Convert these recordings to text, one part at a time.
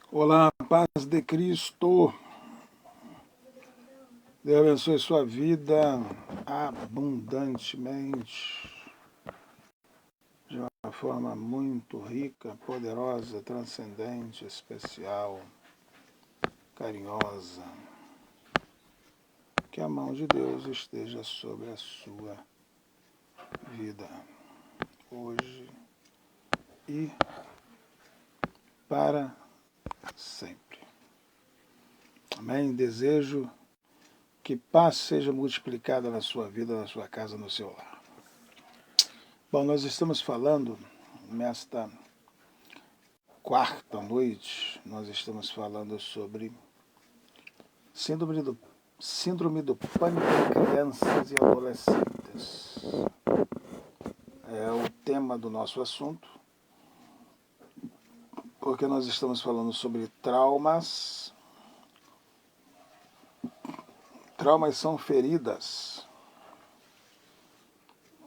Olá, paz de Cristo. Deus abençoe sua vida abundantemente, de uma forma muito rica, poderosa, transcendente, especial, carinhosa. Que a mão de Deus esteja sobre a sua vida, hoje e para sempre. Amém? Desejo que paz seja multiplicada na sua vida, na sua casa, no seu lar. Bom, nós estamos falando nesta quarta noite, nós estamos falando sobre síndrome do pânico em crianças e adolescentes. É o tema do nosso assunto, porque nós estamos falando sobre traumas. Traumas são feridas.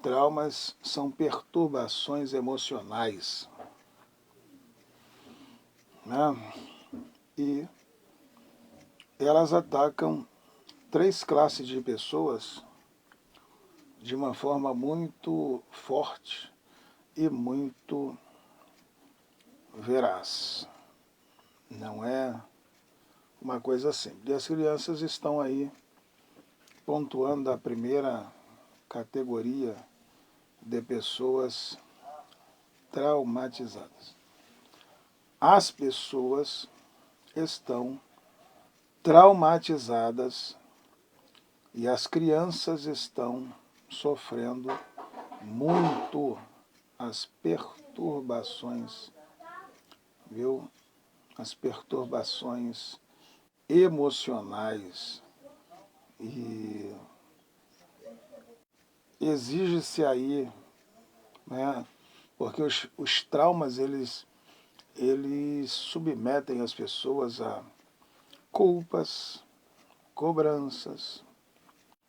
Traumas são perturbações emocionais, né? E elas atacam três classes de pessoas de uma forma muito forte e muito veraz. Não é uma coisa simples. E as crianças estão aí pontuando a primeira categoria de pessoas traumatizadas. As pessoas estão traumatizadas e as crianças estão sofrendo muito as perturbações, viu? As perturbações emocionais. E exige-se aí, porque os traumas, eles submetem as pessoas a culpas, cobranças,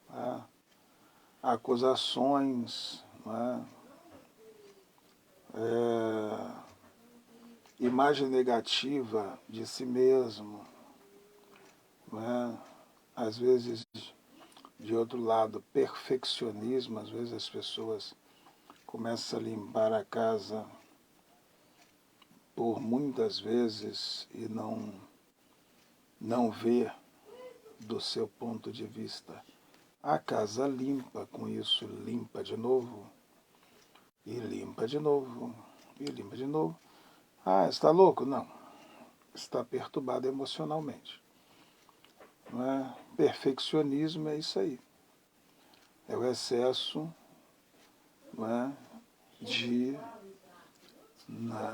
né? Acusações, né? Imagem negativa de si mesmo, né? Às vezes, de outro lado, perfeccionismo. Às vezes as pessoas começam a limpar a casa por muitas vezes e não vê do seu ponto de vista a casa limpa. Com isso limpa de novo, e limpa de novo, e limpa de novo. Ah, está louco? Não. Está perturbado emocionalmente. Não é? Perfeccionismo é isso aí. É o excesso, não é,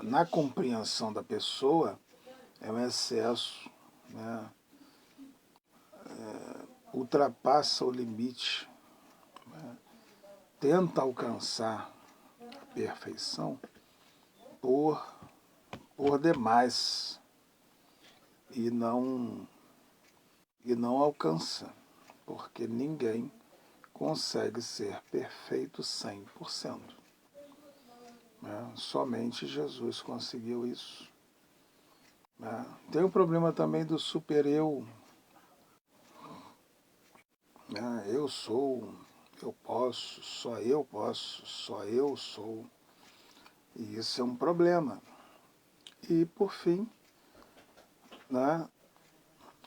na compreensão da pessoa, é um excesso, né, ultrapassa o limite, né, tenta alcançar a perfeição por demais e não alcança, porque ninguém consegue ser perfeito 100%. Né? Somente Jesus conseguiu isso. Né? Tem o problema também do super-eu. Né? Eu sou, eu posso, só eu sou. E isso é um problema. E, por fim, né,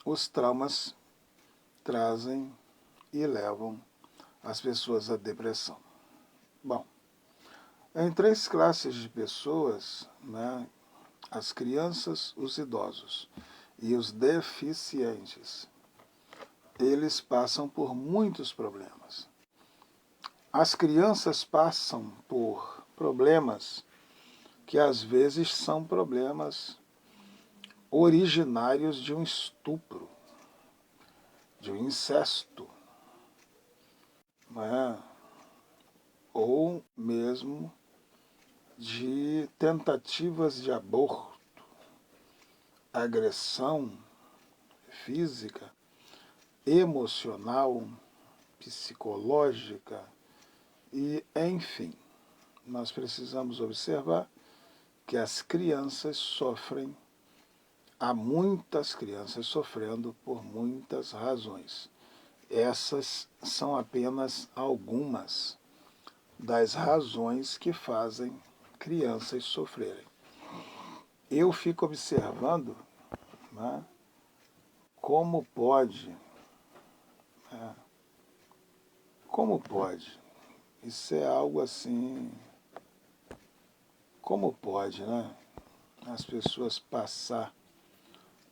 os traumas trazem e levam as pessoas à depressão. Bom, em três classes de pessoas, né, as crianças, os idosos e os deficientes, eles passam por muitos problemas. As crianças passam por problemas que às vezes são problemas originários de um estupro, de um incesto, né? Ou mesmo de tentativas de aborto, agressão física, emocional, psicológica e, enfim, nós precisamos observar que as crianças sofrem há muitas crianças sofrendo por muitas razões. Essas são apenas algumas das razões que fazem crianças sofrerem. Eu fico observando, né, como pode, né, como pode, isso é algo assim, como pode, né, as pessoas passar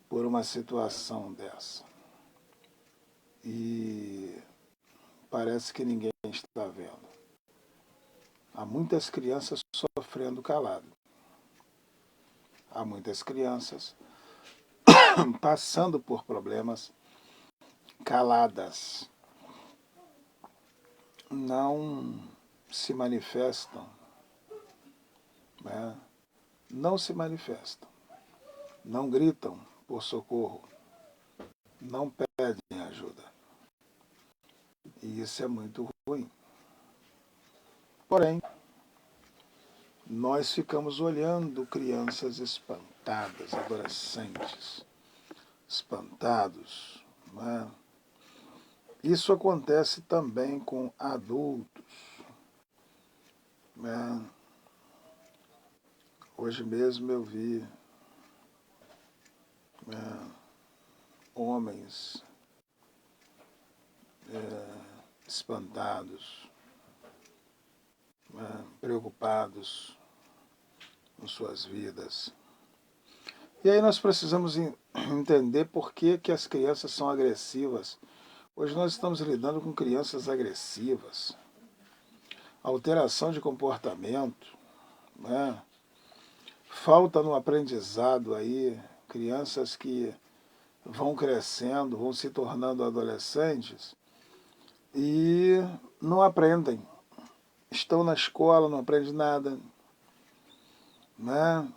por uma situação dessa. E parece que ninguém está vendo. Há muitas crianças sofrendo calado. Há muitas crianças passando por problemas caladas. Não se manifestam, né? Não se manifestam. Não gritam por socorro. Não pedem ajuda. E isso é muito ruim. Porém, nós ficamos olhando crianças espantadas, adolescentes espantados, né? Isso acontece também com adultos, né? Hoje mesmo eu vi, né, homens espantados, né, preocupados com suas vidas. E aí nós precisamos entender por que as crianças são agressivas. Hoje nós estamos lidando com crianças agressivas, alteração de comportamento, né? Falta no aprendizado aí, crianças que vão crescendo, vão se tornando adolescentes e não aprendem. Estão na escola, não aprendem nada, né?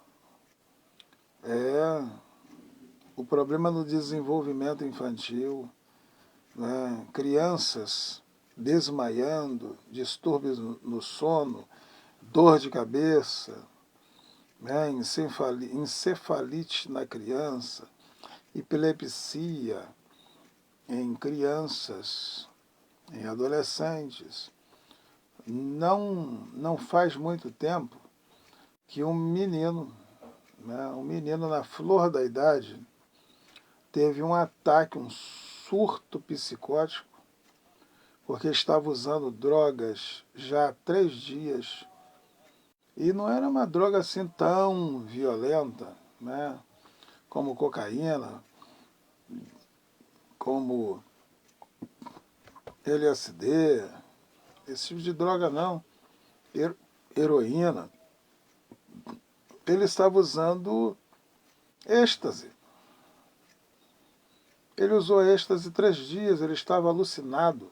O problema no desenvolvimento infantil, né? Crianças desmaiando, distúrbios no sono, dor de cabeça, né? Encefalite na criança, epilepsia em crianças, em adolescentes. Não faz muito tempo que um menino, né, um menino na flor da idade, teve um ataque, um surto psicótico, porque estava usando drogas já há 3 dias. E não era uma droga assim tão violenta, né, como cocaína, como LSD, esse tipo de droga não, heroína. Ele estava usando êxtase. Ele usou êxtase 3 dias, ele estava alucinado.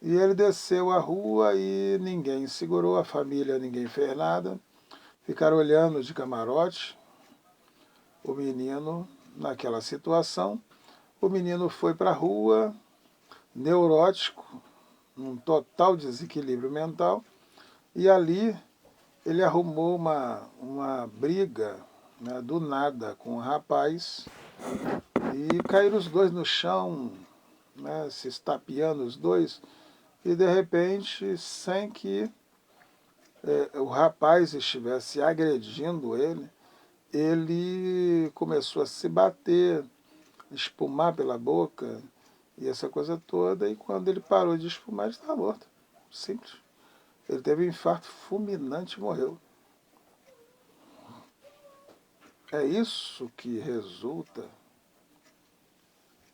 E ele desceu a rua e ninguém segurou, a família, ninguém fez nada. Ficaram olhando de camarote o menino naquela situação. O menino foi para a rua, neurótico, num total desequilíbrio mental, e ali ele arrumou uma briga, né, do nada com um rapaz, e caíram os dois no chão, né, se estapeando os dois, e de repente, sem que o rapaz estivesse agredindo ele começou a se bater, espumar pela boca, e essa coisa toda, e quando ele parou de espumar, ele estava morto. Simples. Ele teve um infarto fulminante e morreu. É isso que resulta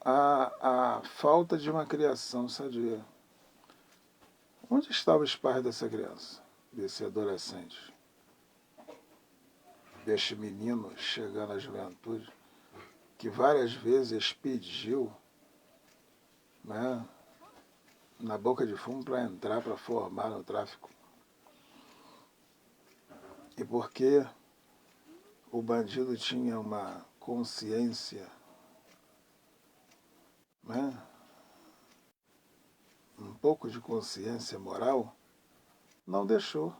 a falta de uma criação sadia. Onde estavam os pais dessa criança, desse adolescente, deste menino chegando à juventude, que várias vezes pediu, né, na boca de fumo para entrar, para formar no tráfico? E porque o bandido tinha uma consciência, né, um pouco de consciência moral, não deixou.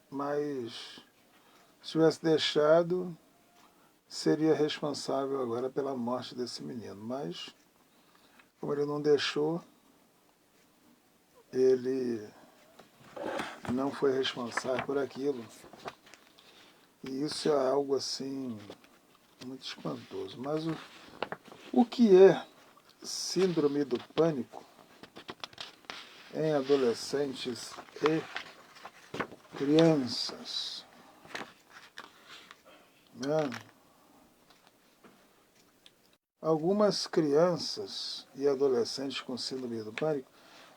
Mas Se tivesse deixado, seria responsável agora pela morte desse menino. Mas, como ele não deixou, ele não foi responsável por aquilo. E isso é algo assim muito espantoso. Mas o que é síndrome do pânico em adolescentes e crianças? Né? Algumas crianças e adolescentes com síndrome do pânico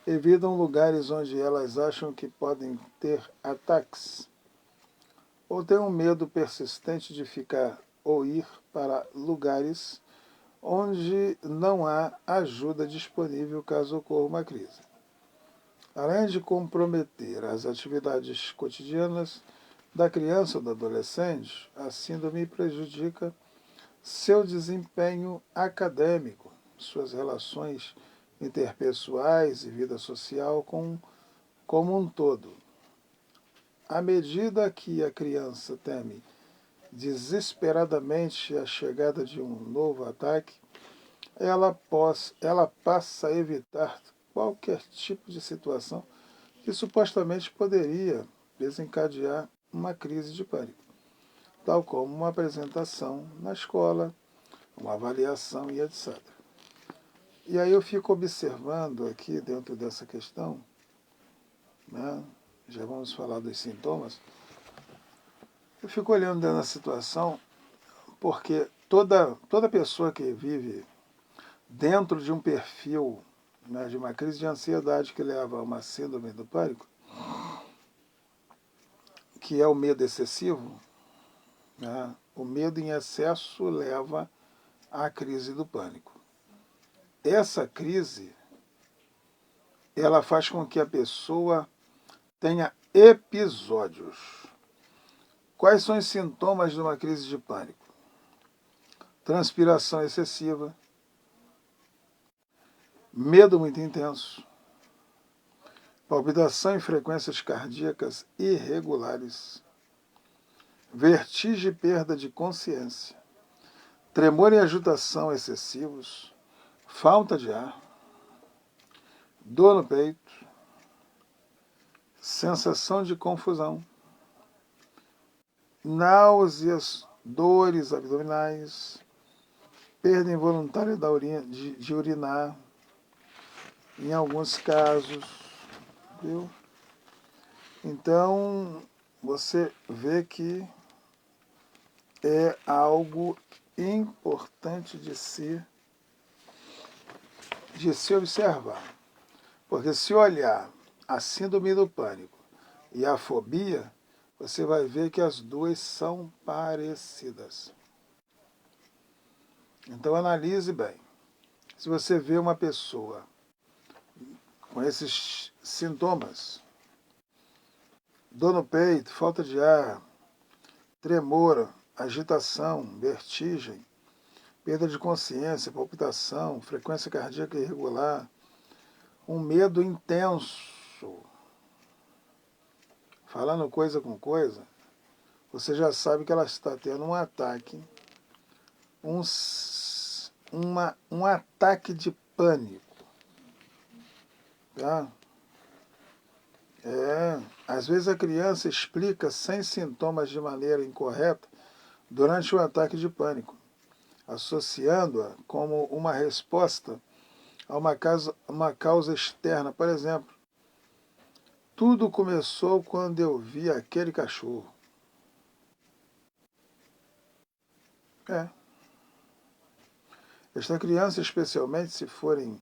evitam lugares onde elas acham que podem ter ataques, ou têm um medo persistente de ficar ou ir para lugares onde não há ajuda disponível caso ocorra uma crise. Além de comprometer as atividades cotidianas da criança ou do adolescente, a síndrome prejudica seu desempenho acadêmico, suas relações interpessoais e vida social como um todo. À medida que a criança teme desesperadamente a chegada de um novo ataque, ela passa a evitar qualquer tipo de situação que supostamente poderia desencadear uma crise de pânico, tal como uma apresentação na escola, uma avaliação e etc. E aí eu fico observando aqui dentro dessa questão, né, já vamos falar dos sintomas, eu fico olhando dentro da situação porque toda pessoa que vive dentro de um perfil, né, de uma crise de ansiedade que leva a uma síndrome do pânico, que é o medo excessivo, né, o medo em excesso leva à crise do pânico. Essa crise, ela faz com que a pessoa tenha episódios. Quais são os sintomas de uma crise de pânico? Transpiração excessiva, medo muito intenso, palpitação e frequências cardíacas irregulares, vertigem e perda de consciência, tremor e agitação excessivos, falta de ar, dor no peito, sensação de confusão, náuseas, dores abdominais, perda involuntária de urinar, em alguns casos, viu? Então, você vê que é algo importante de se observar. Porque se olhar a síndrome do pânico e a fobia, você vai ver que as duas são parecidas. Então analise bem. Se você vê uma pessoa com esses sintomas, dor no peito, falta de ar, tremor, agitação, vertigem, perda de consciência, palpitação, frequência cardíaca irregular, um medo intenso, falando coisa com coisa, você já sabe que ela está tendo um ataque, um ataque de pânico. Tá? Às vezes a criança explica sem sintomas de maneira incorreta durante o ataque de pânico, associando-a como uma resposta a uma causa externa. Por exemplo, tudo começou quando eu vi aquele cachorro. Esta criança, especialmente se forem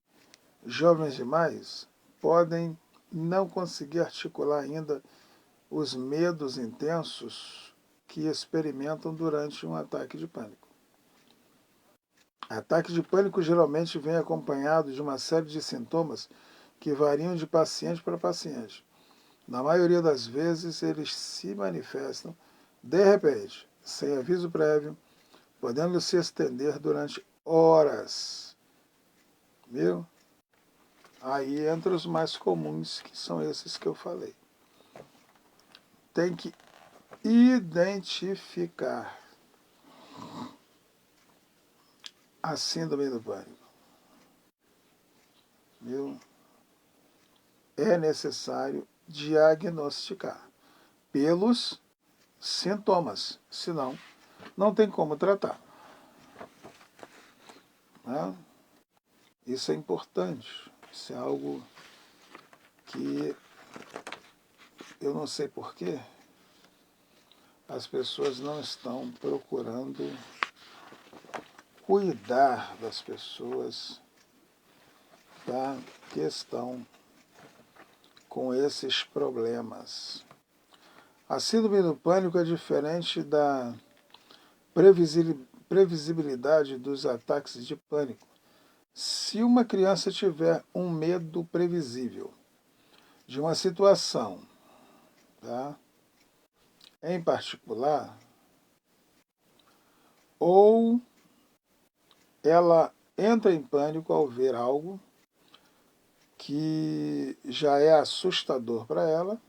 jovens demais, podem não conseguir articular ainda os medos intensos que experimentam durante um ataque de pânico. Ataque de pânico geralmente vem acompanhado de uma série de sintomas que variam de paciente para paciente. Na maioria das vezes, eles se manifestam de repente, sem aviso prévio, podendo se estender durante horas. Viu? Aí entra os mais comuns, que são esses que eu falei. Tem que identificar a síndrome do pânico, viu? É necessário diagnosticar pelos sintomas, senão não tem como tratar, né? Isso é importante, isso é algo que eu não sei porquê as pessoas não estão procurando cuidar das pessoas, tá, que estão com esses problemas. A síndrome do pânico é diferente da previsibilidade dos ataques de pânico. Se uma criança tiver um medo previsível de uma situação, tá, em particular, ou ela entra em pânico ao ver algo que já é assustador para ela,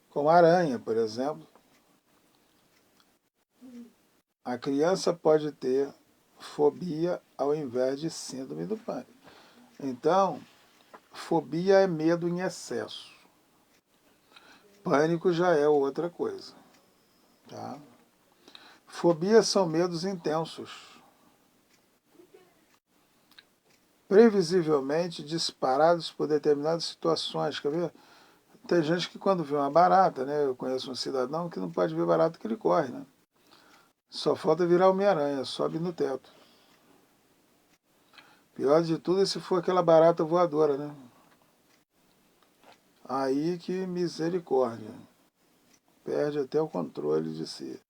como aranha, por exemplo, a criança pode ter fobia ao invés de síndrome do pânico. Então, fobia é medo em excesso. Pânico já é outra coisa, tá? Fobias são medos intensos, previsivelmente disparados por determinadas situações. Quer ver? Tem gente que quando vê uma barata, né? Eu conheço um cidadão que não pode ver barata que ele corre, né? Só falta virar Homem-Aranha, sobe no teto. Pior de tudo é se for aquela barata voadora, né? Aí que misericórdia. Perde até o controle de si.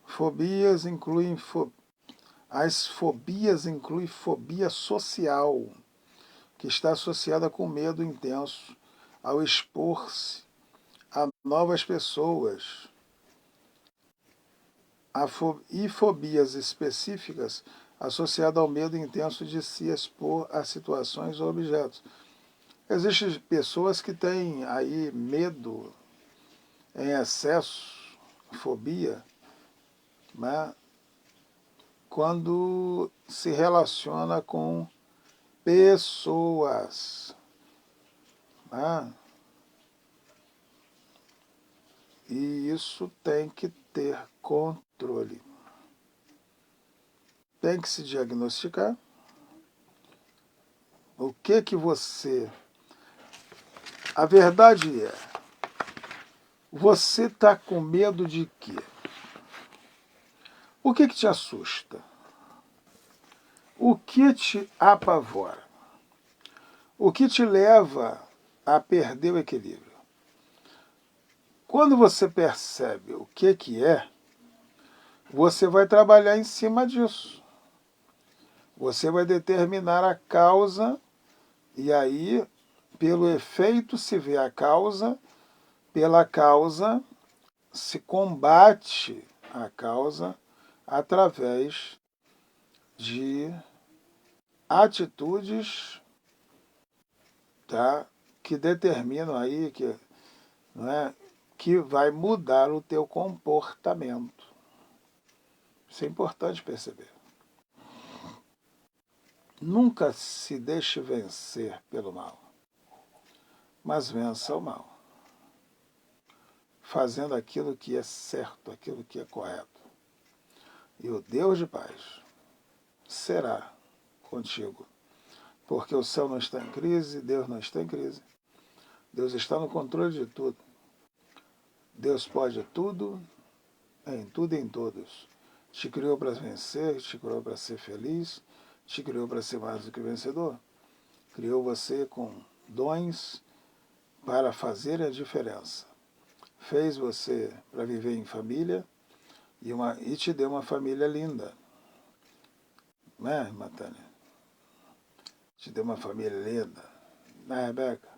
Fobias incluem... As fobias incluem fobia social, que está associada com medo intenso ao expor-se a novas pessoas. E fobias específicas associadas ao medo intenso de se expor a situações ou objetos. Existem pessoas que têm aí medo em excesso, fobia, né, quando se relaciona com pessoas, né? E isso tem que ter controle. Tem que se diagnosticar. O que você... A verdade é, você está com medo de quê? O que te assusta? O que te apavora? O que te leva a perder o equilíbrio? Quando você percebe o que é, você vai trabalhar em cima disso. Você vai determinar a causa e aí, pelo efeito se vê a causa, pela causa se combate a causa através de atitudes, tá, que determinam aí que, não é, que vai mudar o teu comportamento. Isso é importante perceber. Nunca se deixe vencer pelo mal, mas vença o mal, fazendo aquilo que é certo, aquilo que é correto. E o Deus de paz será contigo, porque o céu não está em crise, Deus não está em crise. Deus está no controle de tudo. Deus pode tudo, em tudo e em todos. Te criou para vencer, te criou para ser feliz, te criou para ser mais do que vencedor. Criou você com dons para fazer a diferença. Fez você para viver em família e te deu uma família linda. Não é, irmã Tânia? Te deu uma família linda. Não é, Rebeca?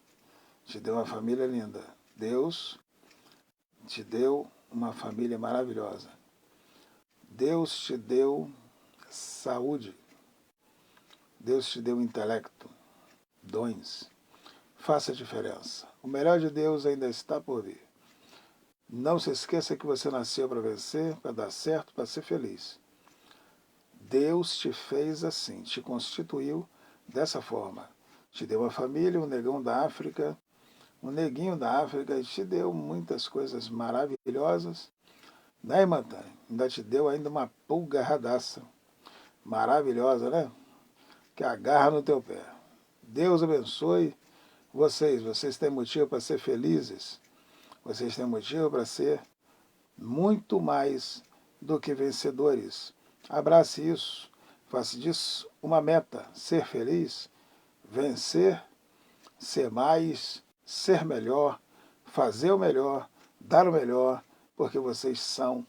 Te deu uma família linda. Deus te deu uma família maravilhosa. Deus te deu saúde. Deus te deu intelecto, dons. Faça a diferença. O melhor de Deus ainda está por vir. Não se esqueça que você nasceu para vencer, para dar certo, para ser feliz. Deus te fez assim, te constituiu dessa forma. Te deu uma família, um negão da África, um neguinho da África, e te deu muitas coisas maravilhosas. Né, irmã Tânia? Ainda te deu ainda uma pulga radaça. Maravilhosa, né? Que agarra no teu pé. Deus abençoe vocês. Vocês têm motivo para ser felizes. Vocês têm motivo para ser muito mais do que vencedores. Abrace isso. Faça disso uma meta. Ser feliz, vencer, ser mais, ser melhor, fazer o melhor, dar o melhor, porque vocês são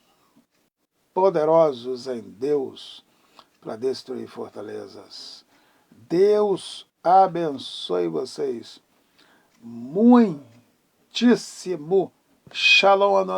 poderosos em Deus para destruir fortalezas. Deus abençoe vocês muitíssimo. Shalom.